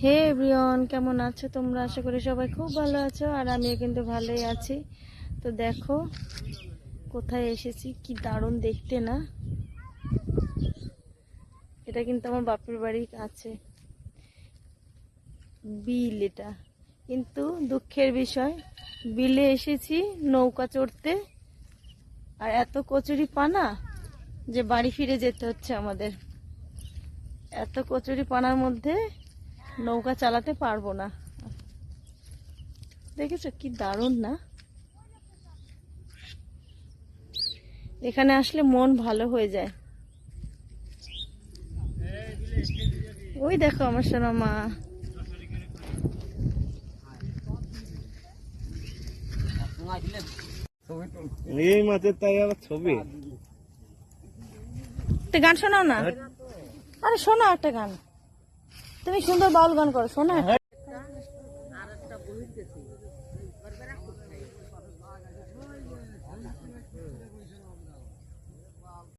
হে everyone, কেমন আছো তোমরা? আশা করি সবাই খুব ভালো আছো, আর আমিও কিন্তু ভালোই আছি। তো দেখো কোথায় এসেছি, কি দারুণ দেখতে না? এটা কিন্তু আমার বাপের বাড়ির কাছে বিল। এটা কিন্তু দুঃখের বিষয়, বিলে এসেছি নৌকা চড়তে, আর এত কচুরি পানা যে বাড়ি ফিরে যেতে হচ্ছে আমাদের। এত কচুরি পানার মধ্যে নৌকা চালাতে পারবো না। দেখেছো কি দারুণ না? এখানে আসলে মন ভালো হয়ে যায়। ওই দেখো আমার সোনা মা। এই মাছের তাই আবার ছবি। একটা গান শোনাও না। আরে শোনাও একটা গান, তুমি সুন্দর বাউল গান করো, শোনা।